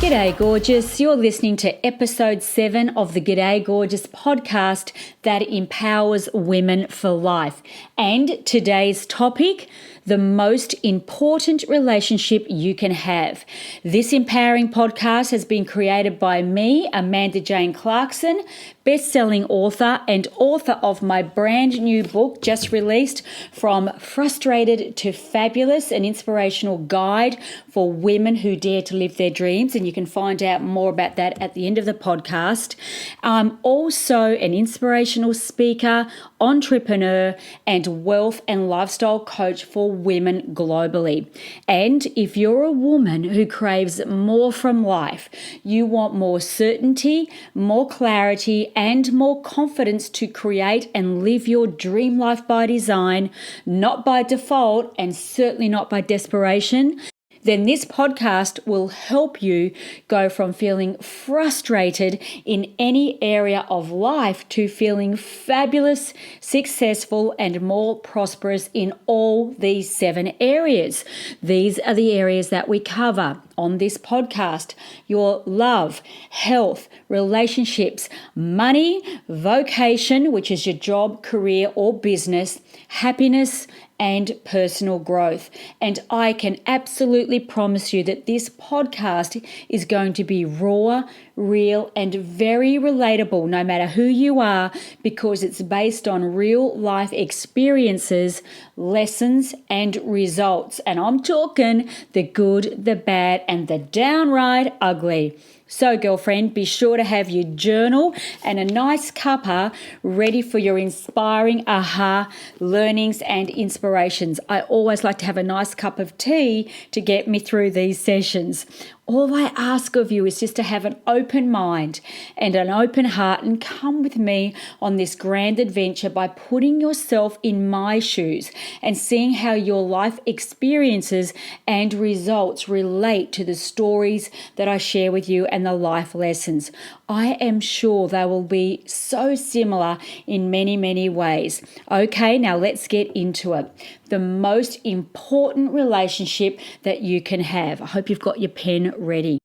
G'day, gorgeous. You're listening to episode 7 of the G'day, Gorgeous podcast that empowers women for life. And today's topic, the most important relationship you can have. This empowering podcast has been created by me, Amanda Jane Clarkson, best-selling author and author of my brand new book just released, From Frustrated to Fabulous, an inspirational guide for women who dare to live their dreams. And you can find out more about that at the end of the podcast. I'm also an inspirational speaker, entrepreneur, and wealth and lifestyle coach for women globally. And if you're a woman who craves more from life, you want more certainty, more clarity, and more confidence to create and live your dream life by design, not by default, and certainly not by desperation, then this podcast will help you go from feeling frustrated in any area of life to feeling fabulous, successful, and more prosperous in all these 7 areas. These are the areas that we cover on this podcast: your love, health, relationships, money, vocation, which is your job, career, or business, happiness, and personal growth. And I can absolutely promise you that this podcast is going to be raw, real, and very relatable no matter who you are, because it's based on real life experiences, lessons, and results. And I'm talking the good, the bad, and the downright ugly. So, girlfriend, be sure to have your journal and a nice cuppa ready for your inspiring aha learnings and inspirations. I always like to have a nice cup of tea to get me through these sessions. All I ask of you is just to have an open mind and an open heart and come with me on this grand adventure by putting yourself in my shoes and seeing how your life experiences and results relate to the stories that I share with you and the life lessons. I am sure they will be so similar in many, many ways. Okay, now let's get into it. The most important relationship that you can have. I hope you've got your pen ready.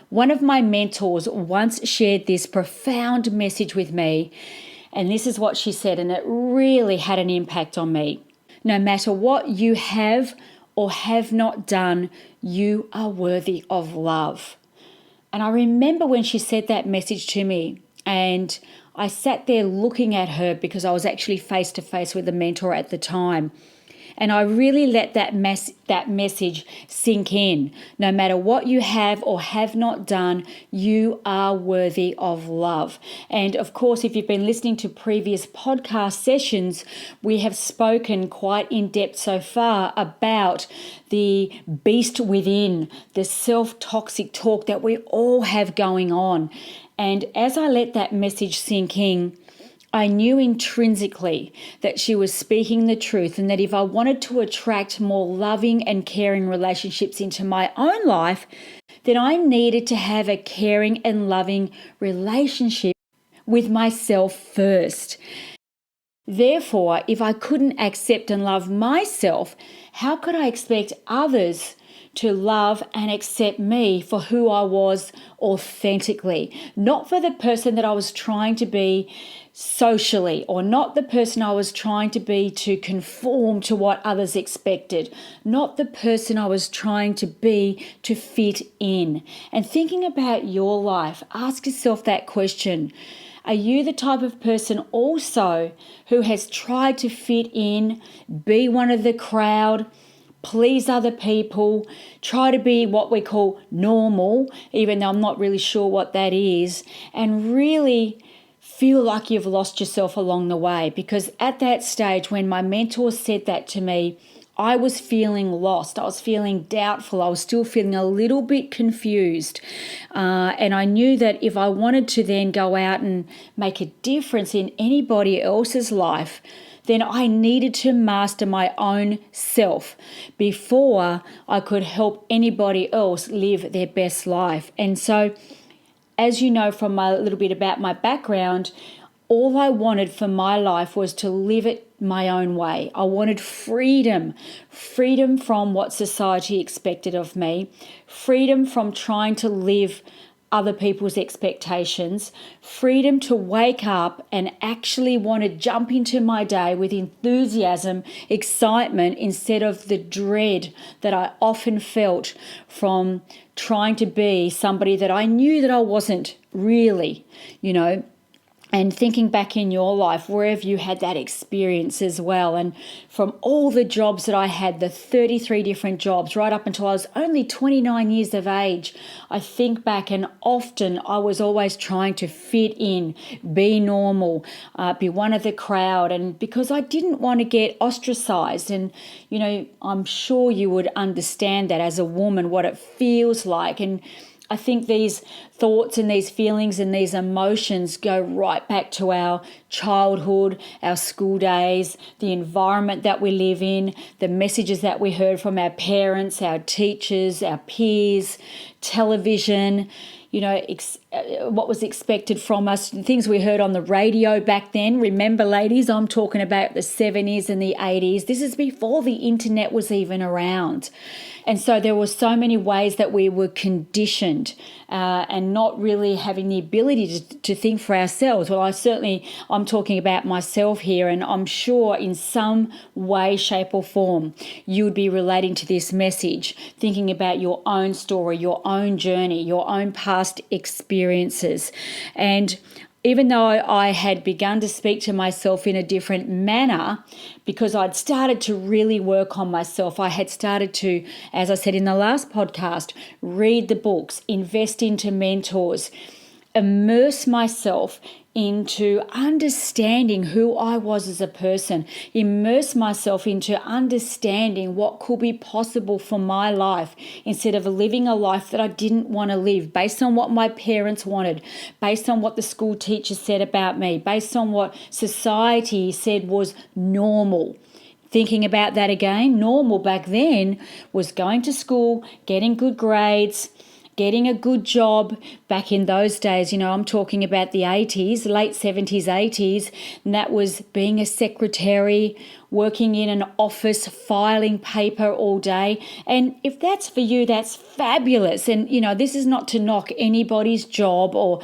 One of my mentors once shared this profound message with me, and this is what she said, and it really had an impact on me. No matter what you have or have not done, you are worthy of love. And I remember when she said that message to me, and I sat there looking at her because I was actually face to face with a mentor at the time. And I really let that message sink in. No matter what you have or have not done, you are worthy of love. And of course, if you've been listening to previous podcast sessions, we have spoken quite in depth so far about the beast within, the self-toxic talk that we all have going on. And as I let that message sink in, I knew intrinsically that she was speaking the truth, and that if I wanted to attract more loving and caring relationships into my own life, then I needed to have a caring and loving relationship with myself first. Therefore, if I couldn't accept and love myself, how could I expect others to love and accept me for who I was authentically? Not for the person that I was trying to be socially, or not the person I was trying to be to conform to what others expected, not the person I was trying to be to fit in. And thinking about your life, ask yourself that question. Are you the type of person also who has tried to fit in, be one of the crowd, please other people, try to be what we call normal, even though I'm not really sure what that is, and really feel like you've lost yourself along the way? Because at that stage, when my mentor said that to me, I was feeling lost. I was feeling doubtful. I was still feeling a little bit confused. And I knew that if I wanted to then go out and make a difference in anybody else's life, then I needed to master my own self before I could help anybody else live their best life. And so, as you know from my little bit about my background, all I wanted for my life was to live it my own way. I wanted freedom from what society expected of me, freedom from trying to live other people's expectations, freedom to wake up and actually want to jump into my day with enthusiasm, excitement, instead of the dread that I often felt from trying to be somebody that I knew that I wasn't really, And thinking back in your life, where have you had that experience as well? And from all the jobs that I had, the 33 different jobs, right up until I was only 29 years of age, I think back and often I was always trying to fit in, be normal, be one of the crowd. And because I didn't want to get ostracized. And, I'm sure you would understand that as a woman, what it feels like. And I think these thoughts and these feelings and these emotions go right back to our childhood, our school days, the environment that we live in, the messages that we heard from our parents, our teachers, our peers, television, what was expected from us, things we heard on the radio back then. Remember, ladies, I'm talking about the 70s and the 80s. This is before the internet was even around. And so there were so many ways that we were conditioned and not really having the ability to think for ourselves. Well, I'm talking about myself here, and I'm sure in some way, shape or form, you would be relating to this message, thinking about your own story, your own journey, your own past experiences. And even though I had begun to speak to myself in a different manner, because I'd started to really work on myself, I had started to, as I said in the last podcast, read the books, invest into mentors, immerse myself into understanding who I was as a person, immerse myself into understanding what could be possible for my life instead of living a life that I didn't want to live based on what my parents wanted, based on what the school teacher said about me, based on what society said was normal. Thinking about that again, normal back then was going to school, getting good grades, getting a good job. Back in those days, I'm talking about the 80s, late 70s, 80s, and that was being a secretary, working in an office, filing paper all day. And if that's for you, that's fabulous. And, this is not to knock anybody's job or,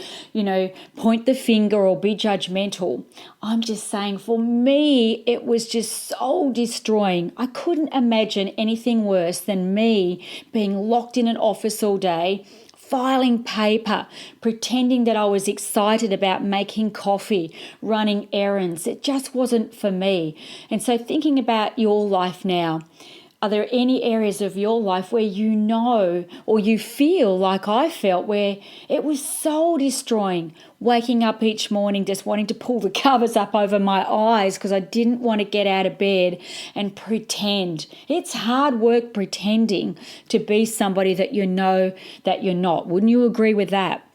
point the finger or be judgmental. I'm just saying for me, it was just soul destroying. I couldn't imagine anything worse than me being locked in an office all day, filing paper, pretending that I was excited about making coffee, running errands. It just wasn't for me. And so thinking about your life now, are there any areas of your life where you know or you feel like I felt, where it was soul destroying, waking up each morning just wanting to pull the covers up over my eyes because I didn't want to get out of bed and pretend. It's hard work pretending to be somebody that you know that you're not. Wouldn't you agree with that?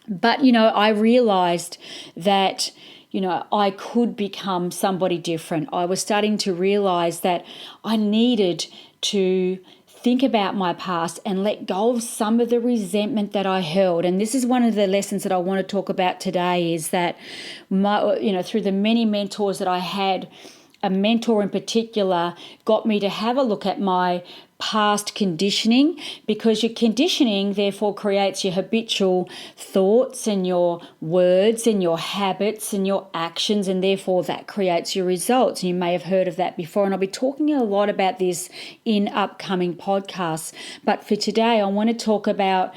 But, I realized that I could become somebody different. I was starting to realize that I needed to think about my past and let go of some of the resentment that I held. And this is one of the lessons that I want to talk about today, is that through the many mentors that I had, a mentor in particular got me to have a look at my past conditioning, because your conditioning therefore creates your habitual thoughts and your words and your habits and your actions, and therefore that creates your results. You may have heard of that before, and I'll be talking a lot about this in upcoming podcasts. But for today, I want to talk about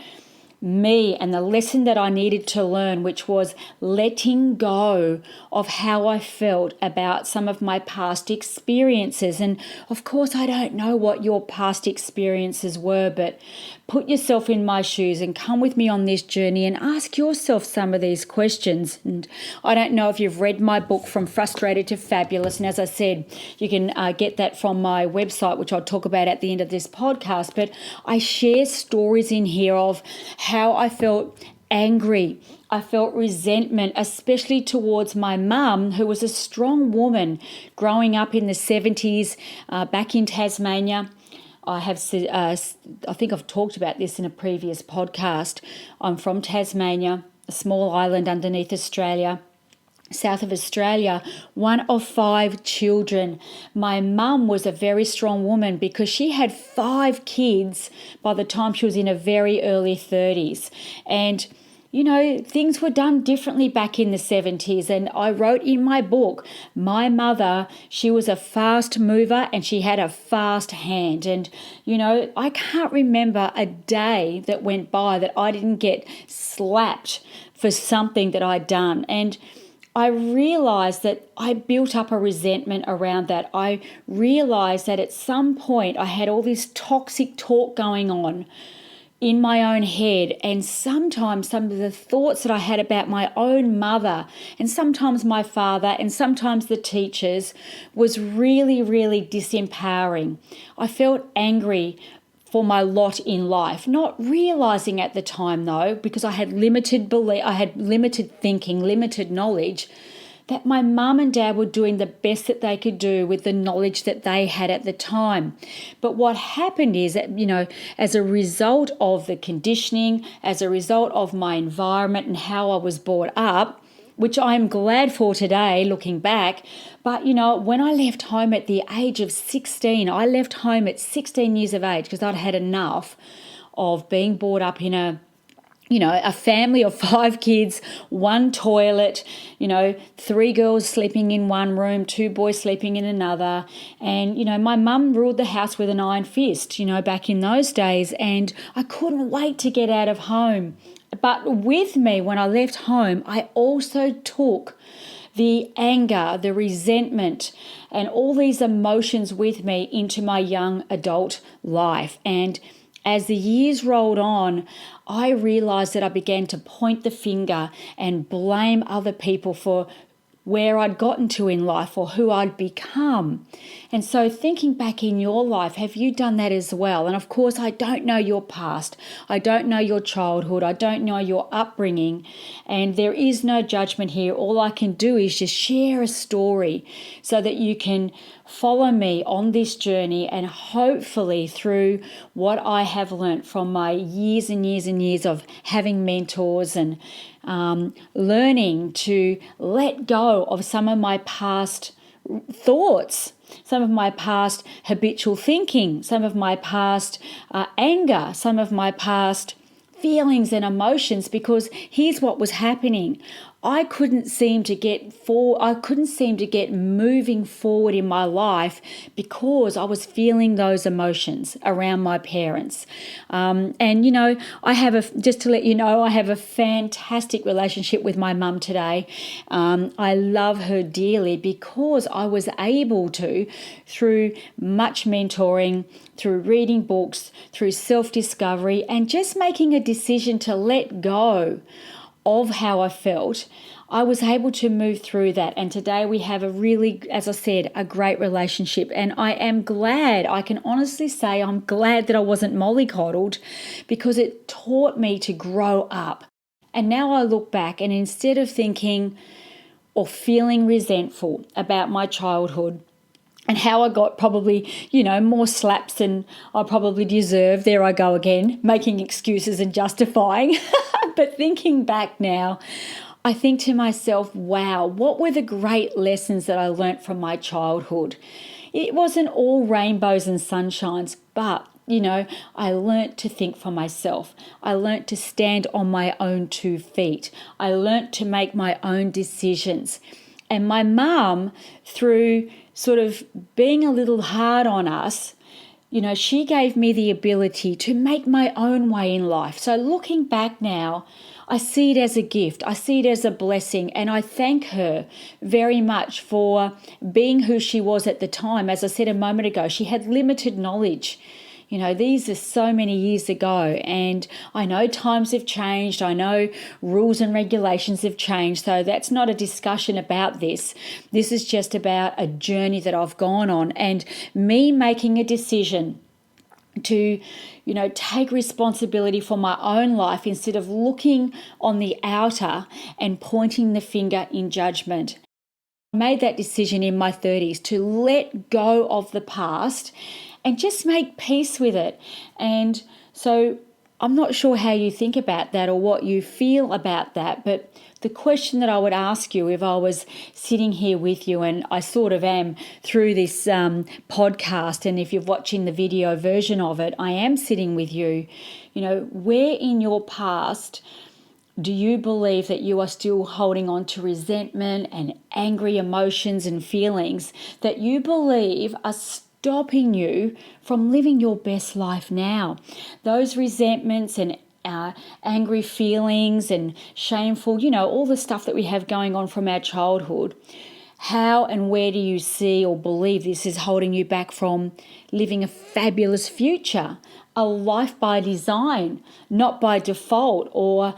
me and the lesson that I needed to learn, which was letting go of how I felt about some of my past experiences. And of course, I don't know what your past experiences were, but put yourself in my shoes and come with me on this journey and ask yourself some of these questions. And I don't know if you've read my book, From Frustrated to Fabulous. And as I said, you can get that from my website, which I'll talk about at the end of this podcast. But I share stories in here of how I felt angry. I felt resentment, especially towards my mum, who was a strong woman growing up in the 70s back in Tasmania. I think I've talked about this in a previous podcast. I'm from Tasmania, a small island underneath Australia. south of Australia, one of 5 children. My mum was a very strong woman because she had 5 kids by the time she was in her very early 30s. And things were done differently back in the 70s. And I wrote in my book, my mother, she was a fast mover and she had a fast hand. And, I can't remember a day that went by that I didn't get slapped for something that I'd done. And I realized that I built up a resentment around that. I realized that at some point I had all this toxic talk going on in my own head, and sometimes some of the thoughts that I had about my own mother and sometimes my father and sometimes the teachers was really, really disempowering. I felt angry for my lot in life, not realizing at the time though, because I had limited belief, I had limited thinking, limited knowledge, that my mum and dad were doing the best that they could do with the knowledge that they had at the time. But what happened is that, as a result of the conditioning, as a result of my environment and how I was brought up, which I'm glad for today, looking back. But, when I left home at the age of 16, I left home at 16 years of age because I'd had enough of being brought up in a family of 5 kids, 1 toilet, 3 girls sleeping in one room, 2 boys sleeping in another. And, my mum ruled the house with an iron fist, back in those days. And I couldn't wait to get out of home. But with me, when I left home, I also took the anger, the resentment, and all these emotions with me into my young adult life. And as the years rolled on, I realized that I began to point the finger and blame other people for where I'd gotten to in life or who I'd become. And so thinking back in your life, have you done that as well? And of course, I don't know your past. I don't know your childhood. I don't know your upbringing. And there is no judgment here. All I can do is just share a story so that you can follow me on this journey, and hopefully through what I have learnt from my years and years and years of having mentors and learning to let go of some of my past thoughts, some of my past habitual thinking, some of my past anger, some of my past feelings and emotions, because here's what was happening. I couldn't seem to get moving forward in my life because I was feeling those emotions around my parents. Just to let you know, I have a fantastic relationship with my mum today. I love her dearly because I was able to, through much mentoring, through reading books, through self-discovery, and just making a decision to let go of how I felt, I was able to move through that. And today we have a really, as I said, a great relationship. And I am glad, I can honestly say I'm glad that I wasn't mollycoddled, because it taught me to grow up. And now I look back, and instead of thinking or feeling resentful about my childhood, and how I got probably, more slaps than I probably deserved. There I go again, making excuses and justifying. But thinking back now, I think to myself, wow, what were the great lessons that I learnt from my childhood? It wasn't all rainbows and sunshines, but I learnt to think for myself. I learnt to stand on my own 2 feet. I learnt to make my own decisions. And my mum, through sort of being a little hard on us, she gave me the ability to make my own way in life. So looking back now, I see it as a gift. I see it as a blessing. And I thank her very much for being who she was at the time. As I said a moment ago, she had limited knowledge. These are so many years ago, and I know times have changed. I know rules and regulations have changed. So that's not a discussion about this. This is just about a journey that I've gone on, and me making a decision to, take responsibility for my own life instead of looking on the outer and pointing the finger in judgment. I made that decision in my 30s to let go of the past and just make peace with it. And so I'm not sure how you think about that or what you feel about that, but the question that I would ask you if I was sitting here with you, and I sort of am through this podcast, and if you're watching the video version of it, I am sitting with you, where in your past do you believe that you are still holding on to resentment and angry emotions and feelings that you believe are stopping you from living your best life now? Those resentments and angry feelings and shameful, all the stuff that we have going on from our childhood. How and where do you see or believe this is holding you back from living a fabulous future, a life by design, not by default, or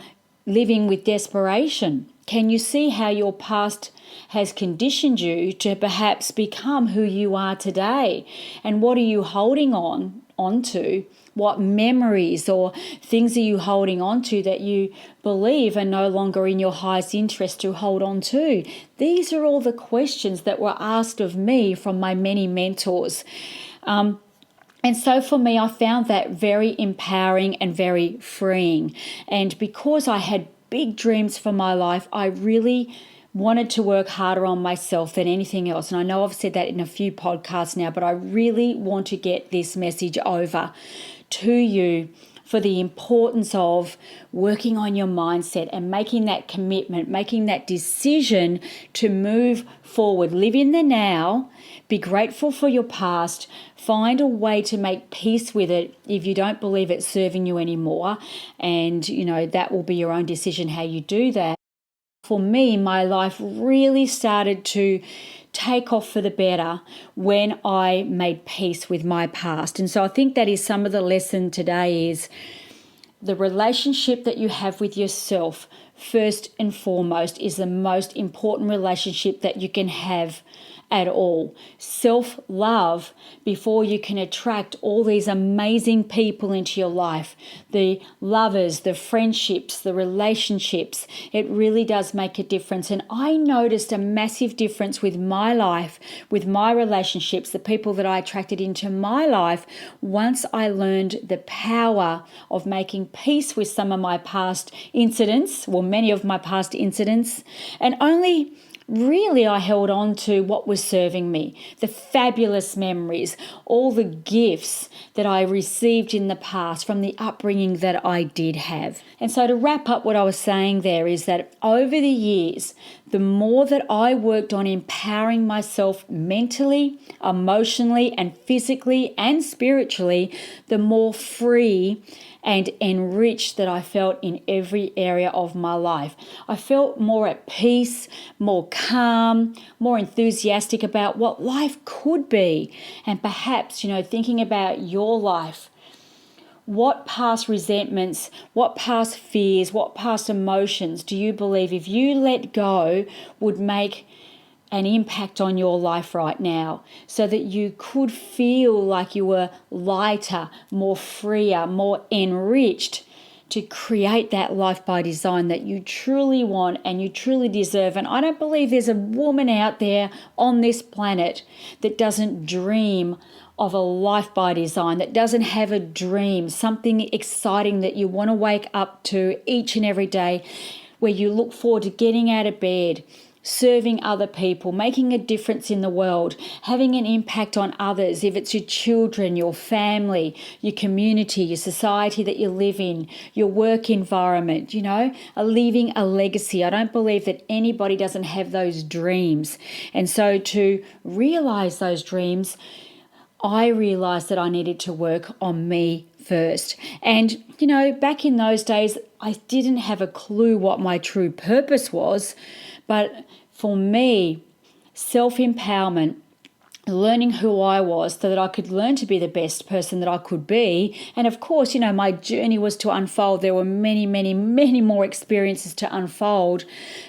living with desperation? Can you see how your past has conditioned you to perhaps become who you are today? And what are you holding onto? What memories or things are you holding on to that you believe are no longer in your highest interest to hold on to? These are all the questions that were asked of me from my many mentors. And so for me, I found that very empowering and very freeing. And because I had big dreams for my life, I really wanted to work harder on myself than anything else. And I know I've said that in a few podcasts now, but I really want to get this message over to you for the importance of working on your mindset and making that commitment, making that decision to move forward, live in the now, be grateful for your past, find a way to make peace with it if you don't believe it's serving you anymore. And, that will be your own decision how you do that. For me, my life really started to take off for the better when I made peace with my past. And so I think that is some of the lesson today is the relationship that you have with yourself, first and foremost, is the most important relationship that you can have at all. Self-love before you can attract all these amazing people into your life. The lovers, the friendships, the relationships. It really does make a difference. And I noticed a massive difference with my life, with my relationships, the people that I attracted into my life once I learned the power of making peace with some of my past incidents, well, many of my past incidents, and only really I held on to what was serving me, the fabulous memories, all the gifts that I received in the past from the upbringing that I did have. And so to wrap up what I was saying there is that over the years, the more that I worked on empowering myself mentally, emotionally, and physically and spiritually, the more free and enriched that I felt in every area of my life. I felt more at peace, more calm, more enthusiastic about what life could be. And perhaps, thinking about your life, what past resentments, what past fears, what past emotions do you believe if you let go would make an impact on your life right now so that you could feel like you were lighter, more freer, more enriched to create that life by design that you truly want and you truly deserve. And I don't believe there's a woman out there on this planet that doesn't dream of a life by design, that doesn't have a dream, something exciting that you want to wake up to each and every day, where you look forward to getting out of bed, serving other people, making a difference in the world, having an impact on others, if it's your children, your family, your community, your society that you live in, your work environment, leaving a legacy. I don't believe that anybody doesn't have those dreams. And so to realize those dreams, I realized that I needed to work on me first. And, back in those days, I didn't have a clue what my true purpose was. But for me, self-empowerment, learning who I was so that I could learn to be the best person that I could be. And of course, my journey was to unfold. There were many, many, many more experiences to unfold.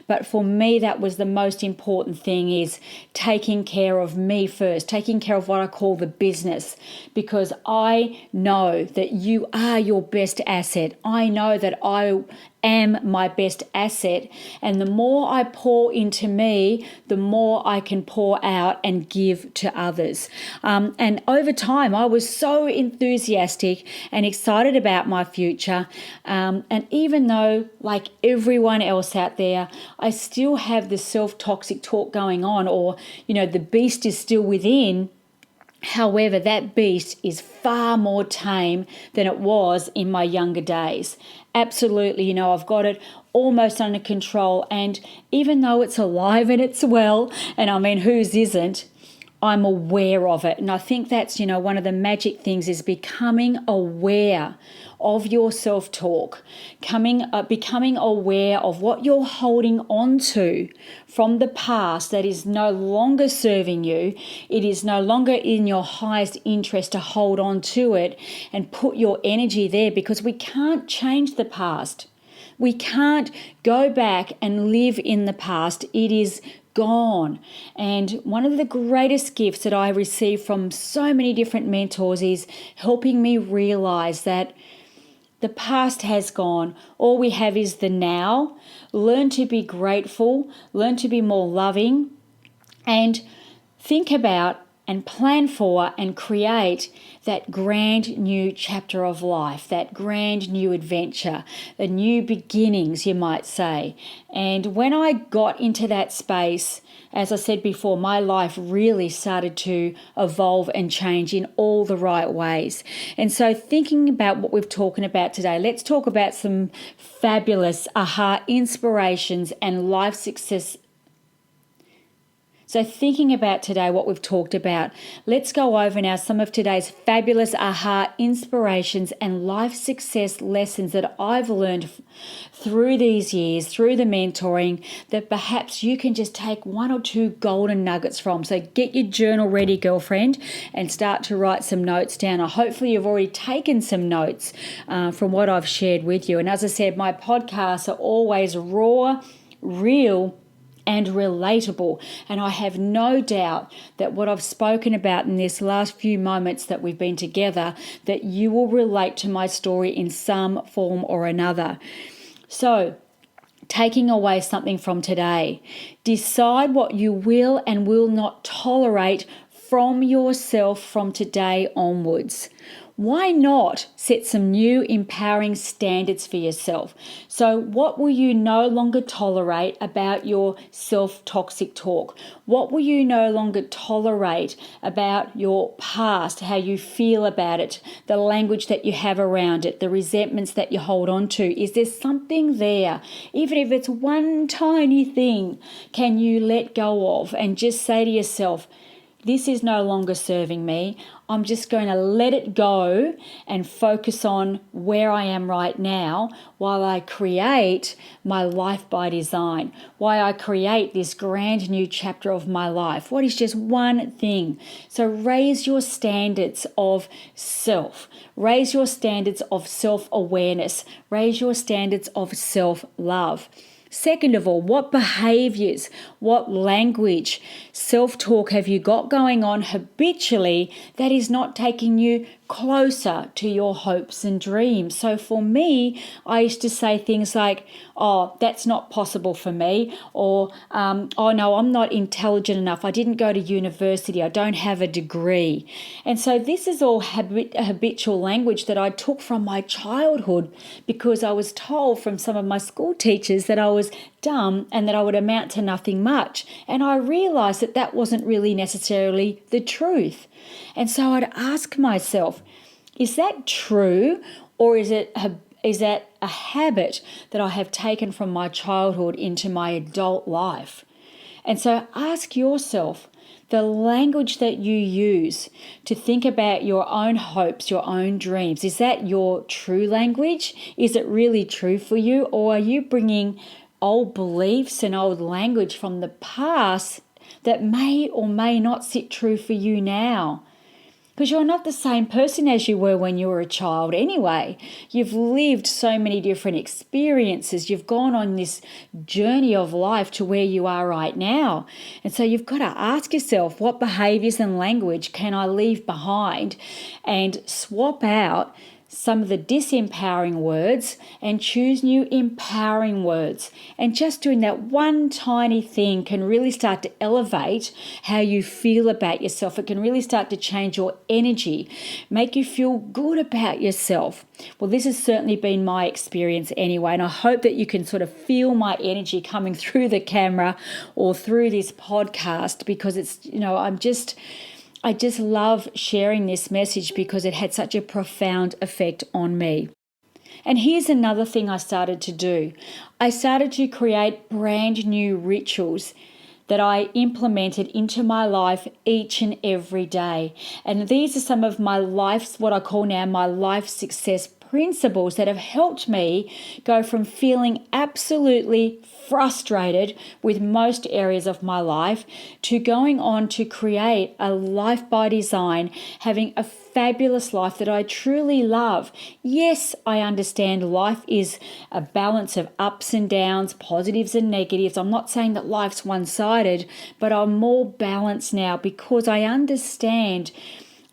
But for me, that was the most important thing, is taking care of me first, taking care of what I call the business, because I know that you are your best asset. I know that I am my best asset. And the more I pour into me, the more I can pour out and give to others. And over time, I was so enthusiastic and excited about my future. And even though, like everyone else out there, I still have the self-toxic talk going on, or, the beast is still within. However, that beast is far more tame than it was in my younger days. Absolutely, I've got it almost under control. And even though it's alive and it's well, and I mean, whose isn't, I'm aware of it. And I think that's, one of the magic things is becoming aware of your self-talk, becoming aware of what you're holding on to from the past that is no longer serving you. It is no longer in your highest interest to hold on to it and put your energy there, because we can't change the past. We can't go back and live in the past. It is gone. And one of the greatest gifts that I received from so many different mentors is helping me realize that the past has gone. All we have is the now. Learn to be grateful, learn to be more loving, and think about and plan for and create that grand new chapter of life, that grand new adventure, the new beginnings, you might say. And when I got into that space, as I said before, my life really started to evolve and change in all the right ways. And so thinking about what we've talking about today, let's talk about some fabulous aha inspirations and life success. So thinking about today, what we've talked about, let's go over now some of today's fabulous aha inspirations and life success lessons that I've learned through these years, through the mentoring, that perhaps you can just take one or two golden nuggets from. So get your journal ready, girlfriend, and start to write some notes down. Hopefully you've already taken some notes from what I've shared with you. And as I said, my podcasts are always raw, real, and relatable. And I have no doubt that what I've spoken about in this last few moments that we've been together, that you will relate to my story in some form or another. So, taking away something from today, decide what you will and will not tolerate from yourself from today onwards. Why not set some new empowering standards for yourself? So what will you no longer tolerate about your self-toxic talk? What will you no longer tolerate about your past, how you feel about it, the language that you have around it, the resentments that you hold on to? Is there something there? Even if it's one tiny thing, can you let go of and just say to yourself, this is no longer serving me. I'm just going to let it go and focus on where I am right now while I create my life by design, while I create this grand new chapter of my life. What is just one thing? So raise your standards of self, raise your standards of self-awareness, raise your standards of self-love. Second of all, what behaviors, what language, self-talk have you got going on habitually that is not taking you closer to your hopes and dreams? So for me, I used to say things like, oh, that's not possible for me, or oh no, I'm not intelligent enough, I didn't go to university, I don't have a degree. And so this is all habitual language that I took from my childhood, because I was told from some of my school teachers that I was dumb and that I would amount to nothing much. And I realized that that wasn't really necessarily the truth. And so I'd ask myself, is that true, or is that a habit that I have taken from my childhood into my adult life? And so ask yourself the language that you use to think about your own hopes, your own dreams. Is that your true language? Is it really true for you? Or are you bringing old beliefs and old language from the past that may or may not sit true for you now? Because you're not the same person as you were when you were a child anyway. You've lived so many different experiences. You've gone on this journey of life to where you are right now. And so you've got to ask yourself, what behaviors and language can I leave behind and swap out some of the disempowering words and choose new empowering words. And just doing that one tiny thing can really start to elevate how you feel about yourself. It can really start to change your energy, make you feel good about yourself. Well, this has certainly been my experience anyway, and I hope that you can sort of feel my energy coming through the camera or through this podcast, because it's, I just love sharing this message because it had such a profound effect on me. And here's another thing I started to do. I started to create brand new rituals that I implemented into my life each and every day. And these are some of my life's, what I call now my life success principles that have helped me go from feeling absolutely frustrated with most areas of my life to going on to create a life by design, having a fabulous life that I truly love. Yes, I understand life is a balance of ups and downs, positives and negatives. I'm not saying that life's one-sided, but I'm more balanced now because I understand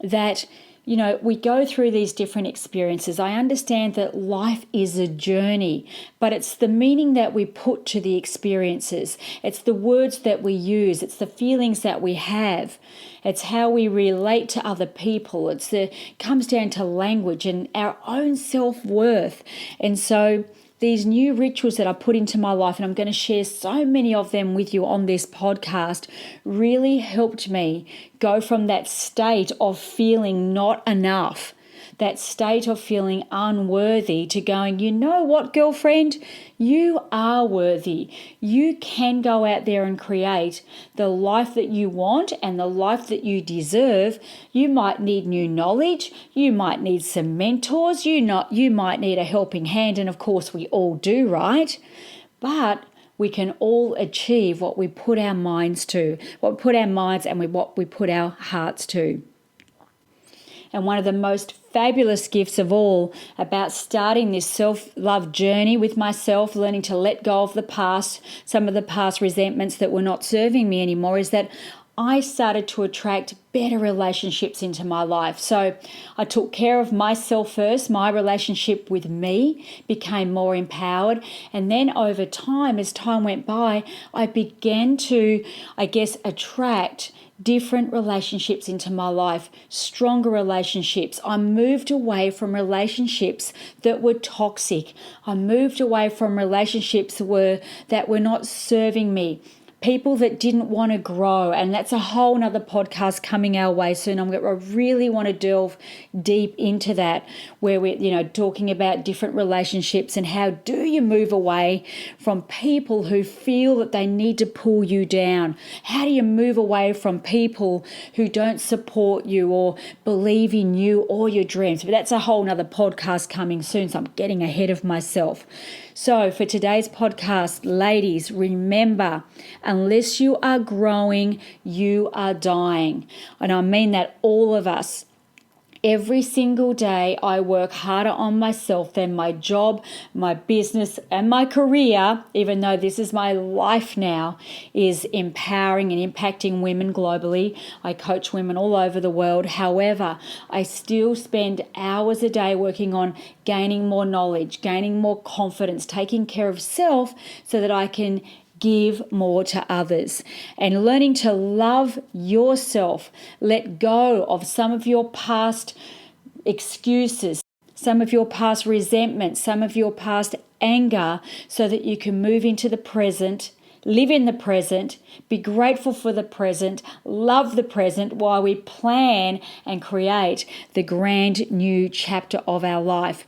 that we go through these different experiences. I understand that life is a journey, but it's the meaning that we put to the experiences. It's the words that we use. It's the feelings that we have. It's how we relate to other people. It comes down to language and our own self-worth. And so these new rituals that I put into my life, and I'm going to share so many of them with you on this podcast, really helped me go from that state of feeling not enough, that state of feeling unworthy, to going, you know what, girlfriend? You are worthy. You can go out there and create the life that you want and the life that you deserve. You might need new knowledge. You might need some mentors. You might need a helping hand. And of course, we all do, right? But we can all achieve what we put our minds to, what we put our minds and what we put our hearts to. And one of the most fabulous gifts of all about starting this self-love journey with myself, learning to let go of the past, some of the past resentments that were not serving me anymore, is that I started to attract better relationships into my life. So I took care of myself first. My relationship with me became more empowered. And then over time, as time went by, I began to, attract different relationships into my life, stronger relationships. I moved away from relationships that were toxic. I moved away from relationships that were not serving me. People that didn't want to grow, and that's a whole nother podcast coming our way soon. I really want to delve deep into that, where we're talking about different relationships and how do you move away from people who feel that they need to pull you down. How do you move away from people who don't support you or believe in you or your dreams? But that's a whole nother podcast coming soon, so I'm getting ahead of myself. So for today's podcast, ladies, remember, unless you are growing, you are dying. And I mean that all of us. Every single day, I work harder on myself than my job, my business, and my career, even though this is my life now, is empowering and impacting women globally. I coach women all over the world. However, I still spend hours a day working on gaining more knowledge, gaining more confidence, taking care of self so that I can give more to others, and learning to love yourself. Let go of some of your past excuses, some of your past resentment, some of your past anger, so that you can move into the present, live in the present, be grateful for the present, love the present while we plan and create the grand new chapter of our life.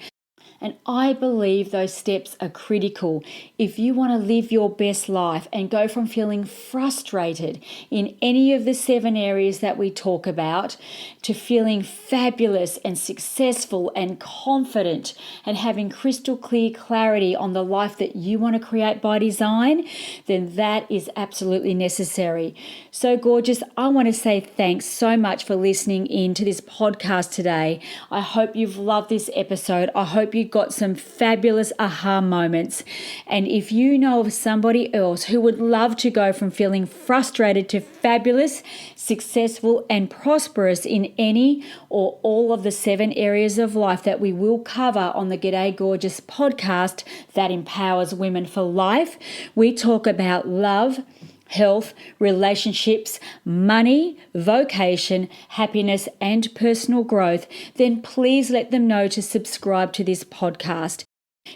And I believe those steps are critical if you want to live your best life and go from feeling frustrated in any of the 7 areas that we talk about to feeling fabulous and successful and confident and having crystal clear clarity on the life that you want to create by design, then that is absolutely necessary. So gorgeous, I want to say thanks so much for listening in to this podcast today. I hope you've loved this episode. I hope you got some fabulous aha moments. And if you know of somebody else who would love to go from feeling frustrated to fabulous, successful, and prosperous in any or all of the 7 areas of life that we will cover on the G'day Gorgeous podcast that empowers women for life, we talk about love, health, relationships, money, vocation, happiness, and personal growth, then please let them know to subscribe to this podcast,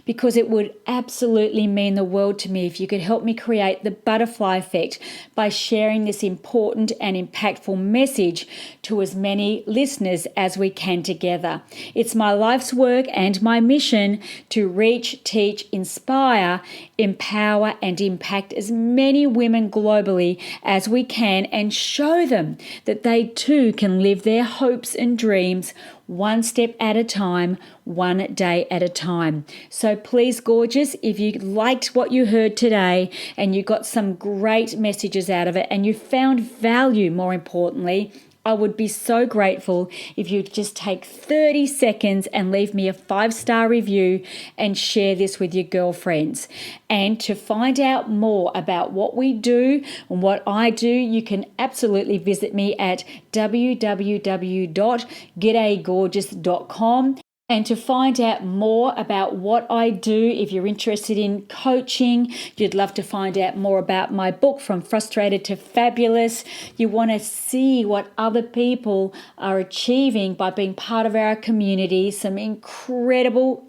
because it would absolutely mean the world to me if you could help me create the butterfly effect by sharing this important and impactful message to as many listeners as we can together. It's my life's work and my mission to reach, teach, inspire, empower, and impact as many women globally as we can, and show them that they too can live their hopes and dreams one step at a time, one day at a time. So please, gorgeous, if you liked what you heard today and you got some great messages out of it and you found value, more importantly, I would be so grateful if you'd just take 30 seconds and leave me a 5-star review and share this with your girlfriends. And to find out more about what we do and what I do, you can absolutely visit me at www.gdaygorgeous.com. And to find out more about what I do, if you're interested in coaching, you'd love to find out more about my book, From Frustrated to Fabulous, you want to see what other people are achieving by being part of our community, some incredible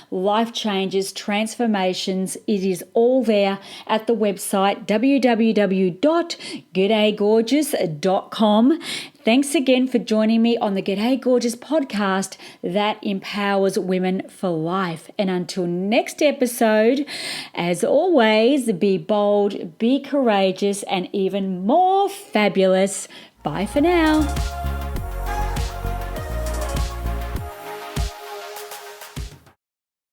life changes, transformations, it is all there at the website www.gdaygorgeous.com. Thanks again for joining me on the G'day Gorgeous podcast that empowers women for life. And until next episode, as always, be bold, be courageous, and even more fabulous. Bye for now.